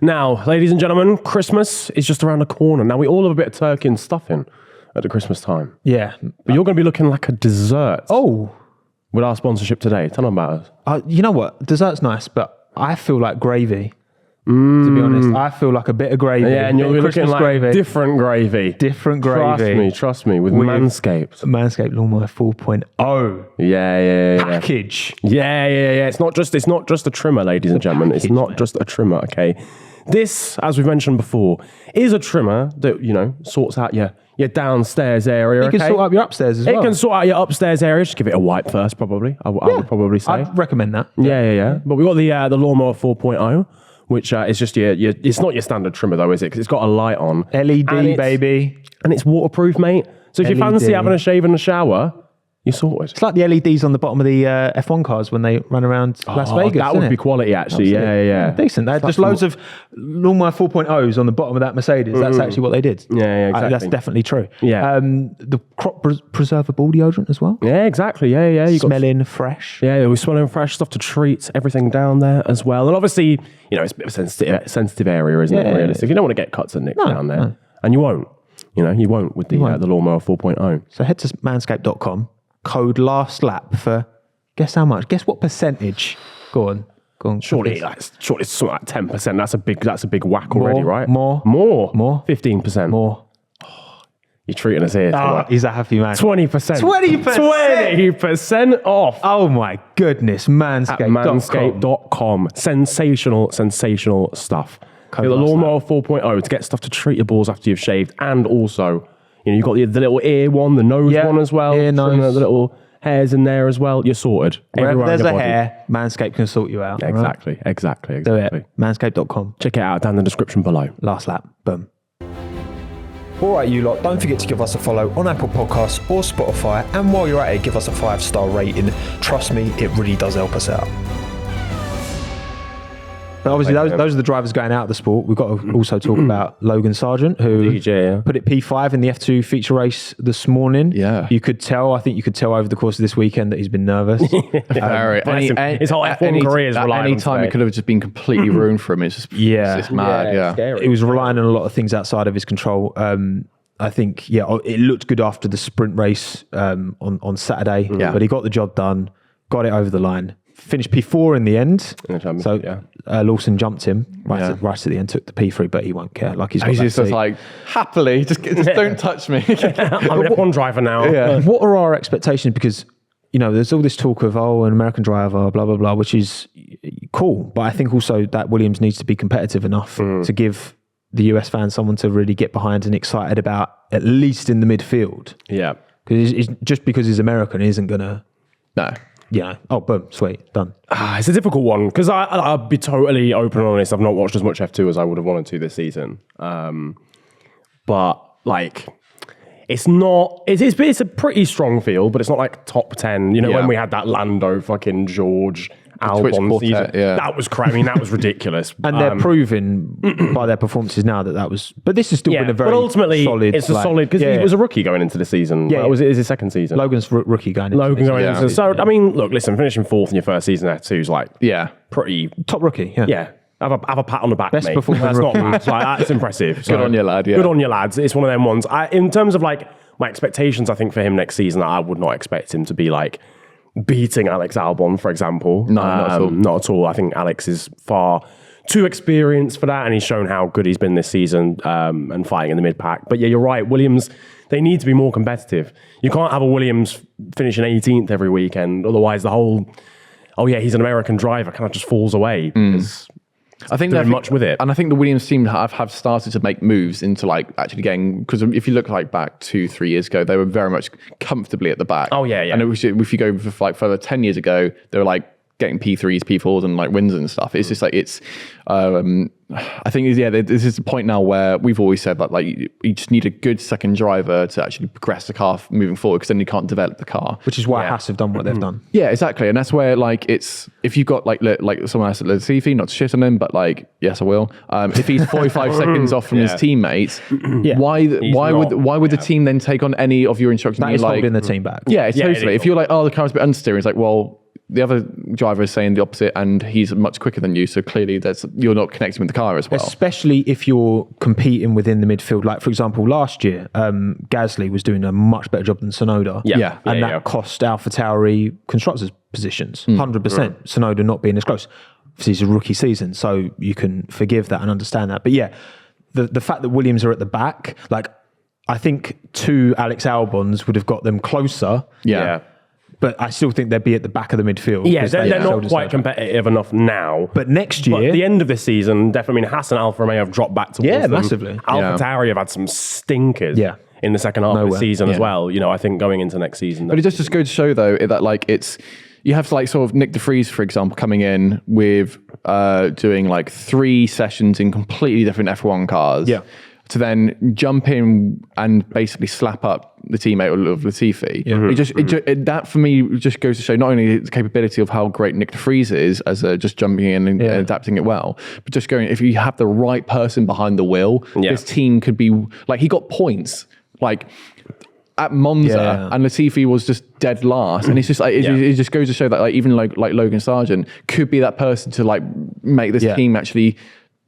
Now, ladies and gentlemen, Christmas is just around the corner. Now, we all have a bit of turkey and stuffing at the Christmas time. Yeah. But you're going to be looking like a dessert. Oh. With our sponsorship today. Tell them about us. You know what? Dessert's nice, but I feel like gravy. To be honest, I feel like a bit of gravy. Yeah, and you're looking like gravy. different gravy. Different gravy. Trust me, with Manscaped. Manscaped Lawnmower 4.0. Yeah. Package. Yeah. It's not just a trimmer, ladies and gentlemen. It's not just a trimmer, okay? This, as we've mentioned before, is a trimmer that, sorts out your downstairs area. You can sort out your upstairs as well. It can sort out your upstairs area. Just give it a wipe first, probably. I would probably say. I'd recommend that. Yeah. But we've got the Lawnmower 4.0. Which is just it's not your standard trimmer though, is it? Because it's got a light on. LED, baby. And it's waterproof, mate. So if you fancy having a shave in the shower, you're sorted. It's like the LEDs on the bottom of the F1 cars when they run around Las Vegas. That would be quality, actually. Yeah. Decent. They had just loads of Lawnmower 4.0s on the bottom of that Mercedes. That's actually what they did. Yeah, exactly. That's definitely true. Yeah. The crop preservable deodorant as well. Yeah, exactly. Yeah. Smelling fresh. Yeah, we're smelling fresh stuff to treat everything down there as well. And obviously, it's a bit of a sensitive area, isn't it? Realistic. You don't want to get cuts and nicks down there. No. And you won't. You won't with the Lawnmower 4.0. So head to manscaped.com. Code last lap for guess how much? Guess what percentage? Go on. Surely it's something like 10%. That's a big whack already, right? More. 15%. More. Oh, you're treating us here. He's a happy man. 20%. 20% off. Oh my goodness. Manscaped.com. Sensational stuff. The Lawnmower 4.0 to get stuff to treat your balls after you've shaved, and also you've got the little ear one, the nose one as well. Ear, nose. The little hairs in there as well. You're sorted. Wherever there's a hair, Manscaped can sort you out. Exactly. Do it. Manscaped.com. Check it out down in the description below. Last lap. Boom. All right, you lot, don't forget to give us a follow on Apple Podcasts or Spotify. And while you're at it, give us a 5-star rating. Trust me, it really does help us out. But obviously, those are the drivers going out of the sport. We've got to also talk about Logan Sargent, who put it P5 in the F2 feature race this morning. Yeah. I think you could tell over the course of this weekend that he's been nervous. His whole F1 career is at any time it could have just been completely ruined for him. It's just it's mad. Yeah. He was relying on a lot of things outside of his control. I think, it looked good after the sprint race on Saturday, but he got the job done, got it over the line. Finished P4 in the end. Lawson jumped him right at the end, took the P3, but he won't care. He's just like, happily, just don't touch me. I'm an F1 driver now. Yeah. What are our expectations? Because, there's all this talk of, an American driver, blah, blah, blah, which is cool. But I think also that Williams needs to be competitive enough to give the US fans someone to really get behind and excited about, at least in the midfield. Yeah. Because just because he's American, he isn't going to... No. Yeah. Oh, boom. Sweet. Done. It's a difficult one because I'll be totally open and honest. I've not watched as much F2 as I would have wanted to this season. But it's not. It's a pretty strong field, but it's not like top 10. When we had that Lando fucking George Albon season, that was crap. I mean, that was ridiculous. And they're proving by their performances now that was. But this has still been a very solid. It's a solid because he was a rookie going into the season. Yeah, it is his second season. Logan's rookie going into. So I mean, look, listen, finishing fourth in your first season F2 is pretty top rookie. Yeah. Have a pat on the back, best mate. Performance. That's not bad. That's impressive. Good on you, lad. Yeah. Good on you, lads. It's one of them ones. In terms of my expectations, I think for him next season, I would not expect him to be beating Alex Albon, for example. No, not at all. Not at all. I think Alex is far too experienced for that, and he's shown how good he's been this season and fighting in the mid-pack. But yeah, you're right. Williams, they need to be more competitive. You can't have a Williams finishing 18th every weekend. Otherwise, the whole, he's an American driver kind of just falls away. I think doing much with it. And I think the Williams team have started to make moves into actually getting, because if you look back 2-3 years ago, they were very much comfortably at the back. Oh yeah. And if you go for further 10 years ago, they were getting P3s, P4s and wins and stuff. It's just I think this is the point now where we've always said that you just need a good second driver to actually progress the car moving forward, because then you can't develop the car. Which is why Haas have done what they've done. Yeah, exactly. And that's where it's, if you've got someone else at Latifi, not to shit on him, but yes, I will. If he's 45 seconds off from his teammates, why would the team then take on any of your instructions? That is holding the team back. Yeah, totally. If you're the car's a bit understeering, it's the other driver is saying the opposite, and he's much quicker than you. So clearly, you're not connecting with the car as well. Especially if you're competing within the midfield. Like, for example, last year, Gasly was doing a much better job than Tsunoda. And that cost AlphaTauri constructors positions, 100%. Tsunoda not being as close. Obviously, it's a rookie season, so you can forgive that and understand that. But yeah, the fact that Williams are at the back, like, I think 2 Alex Albons would have got them closer. Yeah. But I still think they'd be at the back of the midfield. Yeah, they're not quite competitive enough now. But next year... But at the end of the season, definitely, I mean, Haas and Alfa Romeo have dropped back towards them. Massively. AlphaTauri have had some stinkers in the second half of the season as well. You know, I think going into next season. But it just goes to show, though, that like you have like sort of Nick de Vries, for example, coming in with doing like 3 sessions in completely different F1 cars. Yeah. To then jump in and basically slap up the teammate of Latifi. That for me just goes to show not only the capability of how great Nick de Vries is as just jumping in and adapting it well, but just going, if you have the right person behind the wheel, this team could be like, he got points like at Monza and Latifi was just dead last, and it's just like it just goes to show that like even like Logan Sargent could be that person to like make this team actually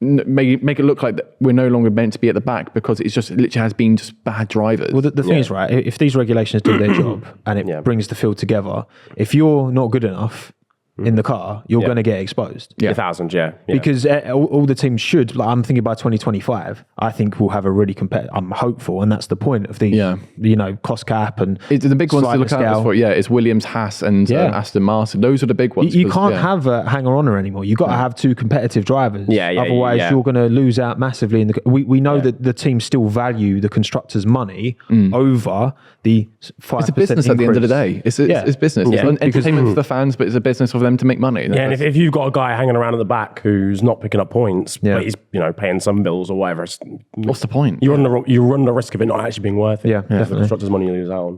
make it look like that we're no longer meant to be at the back, because it's just literally has been just bad drivers. Well, the thing is, right, if these regulations do their job and it brings the field together, if you're not good enough in the car, you're going to get exposed. 1,000, Because all the teams should, like, I'm thinking by 2025, I think we'll have a really I'm hopeful, and that's the point of the, you know, cost cap and the big ones to look out for, is Williams, Haas, and Aston Martin. Those are the big ones. You can't have a hanger-oner anymore. You've got to have 2 competitive drivers. Otherwise, you're going to lose out massively. We know that the teams still value the constructors' money over the 5% It's a business at the end of the day. It's business. It's an entertainment for the fans, but it's a business for them to make money. And if you've got a guy hanging around at the back who's not picking up points, but he's, you know, paying some bills or whatever, what's the point? You run the risk of it not actually being worth it. The constructors' money you lose out on.